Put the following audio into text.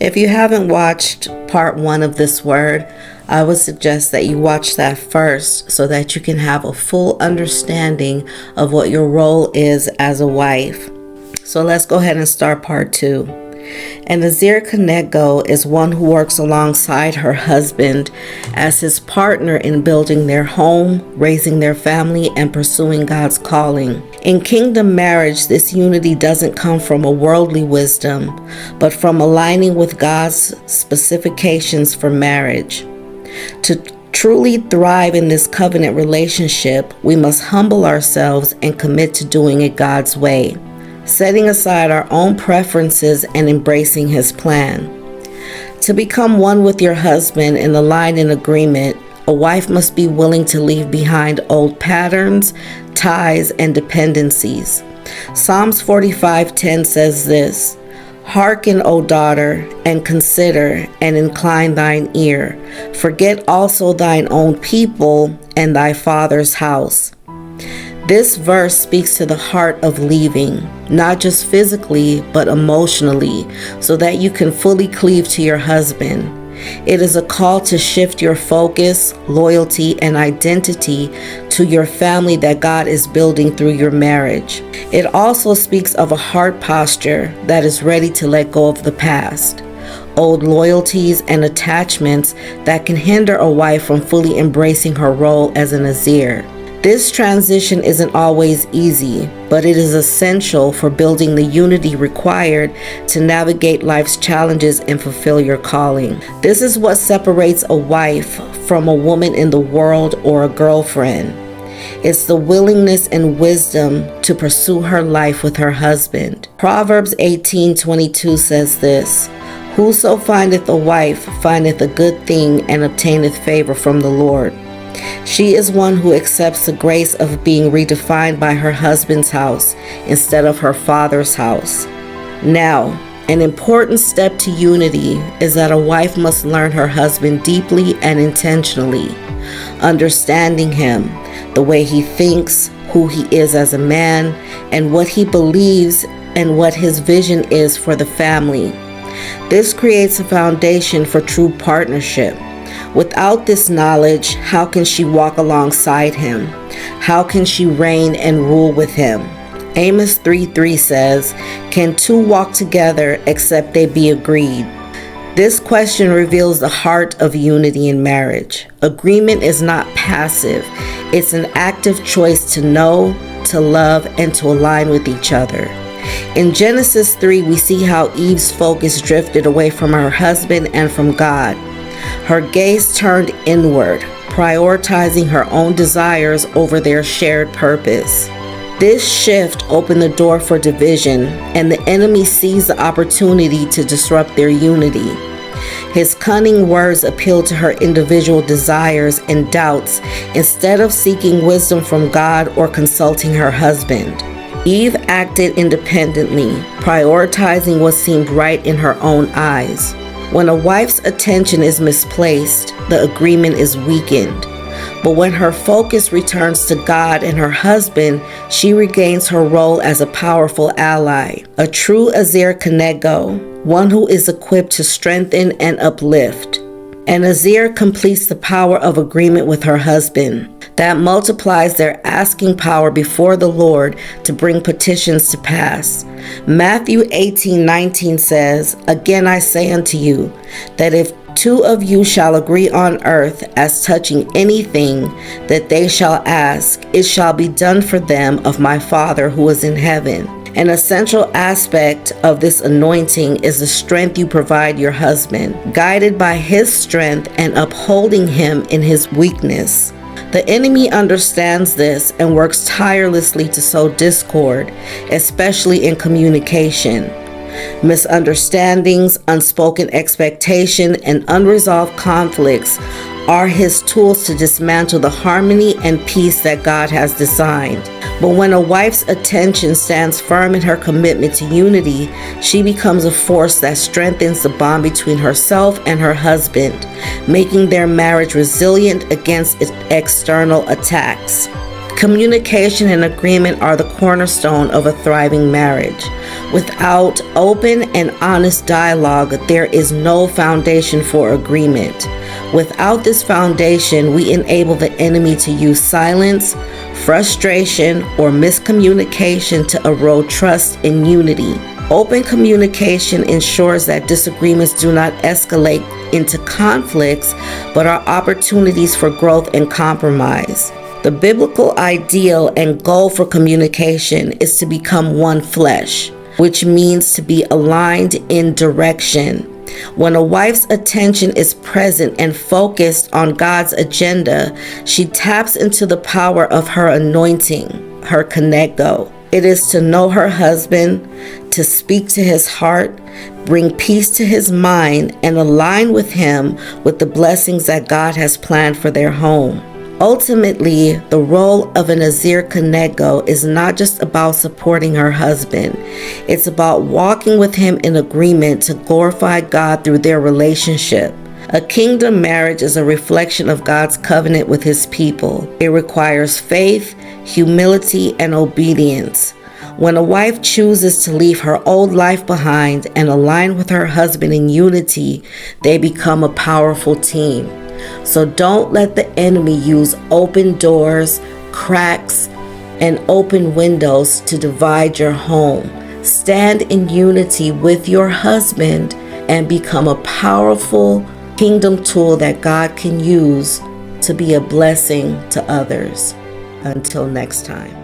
If you haven't watched part 1 of this word, I would suggest that you watch that first so that you can have a full understanding of what your role is as a wife. So let's go ahead and start part 2. An Ezer Kenegdo is one who works alongside her husband as his partner in building their home, raising their family, and pursuing God's calling. In kingdom marriage, this unity doesn't come from a worldly wisdom, but from aligning with God's specifications for marriage. To truly thrive in this covenant relationship, we must humble ourselves and commit to doing it God's way, setting aside our own preferences and embracing His plan. To become one with your husband and align in agreement, a wife must be willing to leave behind old patterns, ties, and dependencies. Psalms 45:10 says this, "Hearken, O daughter, and consider, and incline thine ear. Forget also thine own people and thy father's house." This verse speaks to the heart of leaving, not just physically, but emotionally, so that you can fully cleave to your husband. It is a call to shift your focus, loyalty, and identity to your family that God is building through your marriage. It also speaks of a heart posture that is ready to let go of the past, old loyalties and attachments that can hinder a wife from fully embracing her role as an Ezer. This transition isn't always easy, but it is essential for building the unity required to navigate life's challenges and fulfill your calling. This is what separates a wife from a woman in the world or a girlfriend. It's the willingness and wisdom to pursue her life with her husband. Proverbs 18:22 says this, "Whoso findeth a wife findeth a good thing and obtaineth favor from the Lord." She is one who accepts the grace of being redefined by her husband's house instead of her father's house. Now, an important step to unity is that a wife must learn her husband deeply and intentionally, understanding him, the way he thinks, who he is as a man, and what he believes and what his vision is for the family. This creates a foundation for true partnership. Without this knowledge, how can she walk alongside him? How can she reign and rule with him? Amos 3:3 says, "Can two walk together except they be agreed?" This question reveals the heart of unity in marriage. Agreement is not passive. It's an active choice to know, to love, and to align with each other. In Genesis 3, we see how Eve's focus drifted away from her husband and from God. Her gaze turned inward, prioritizing her own desires over their shared purpose. This shift opened the door for division, and the enemy seized the opportunity to disrupt their unity. His cunning words appealed to her individual desires and doubts instead of seeking wisdom from God or consulting her husband. Eve acted independently, prioritizing what seemed right in her own eyes. When a wife's attention is misplaced, the agreement is weakened. But when her focus returns to God and her husband, she regains her role as a powerful ally. A true Ezer Kenegdo, one who is equipped to strengthen and uplift. An Ezer completes the power of agreement with her husband. That multiplies their asking power before the Lord to bring petitions to pass. Matthew 18:19 says, "Again I say unto you, that if two of you shall agree on earth as touching anything that they shall ask, it shall be done for them of my Father who is in heaven." An essential aspect of this anointing is the strength you provide your husband, guided by his strength and upholding him in his weakness. The enemy understands this and works tirelessly to sow discord, especially in communication. Misunderstandings, unspoken expectation, and unresolved conflicts are his tools to dismantle the harmony and peace that God has designed. But when a wife's attention stands firm in her commitment to unity, she becomes a force that strengthens the bond between herself and her husband, making their marriage resilient against external attacks. Communication and agreement are the cornerstone of a thriving marriage. Without open and honest dialogue, there is no foundation for agreement. Without this foundation, we enable the enemy to use silence, frustration, or miscommunication to erode trust and unity. Open communication ensures that disagreements do not escalate into conflicts, but are opportunities for growth and compromise. The biblical ideal and goal for communication is to become one flesh, which means to be aligned in direction. When a wife's attention is present and focused on God's agenda, she taps into the power of her anointing, her Kenegdo. It is to know her husband, to speak to his heart, bring peace to his mind, and align with him with the blessings that God has planned for their home. Ultimately, the role of an Ezer Kenegdo is not just about supporting her husband. It's about walking with him in agreement to glorify God through their relationship. A kingdom marriage is a reflection of God's covenant with his people. It requires faith, humility, and obedience. When a wife chooses to leave her old life behind and align with her husband in unity, they become a powerful team. So don't let the enemy use open doors, cracks, and open windows to divide your home. Stand in unity with your husband and become a powerful kingdom tool that God can use to be a blessing to others. Until next time.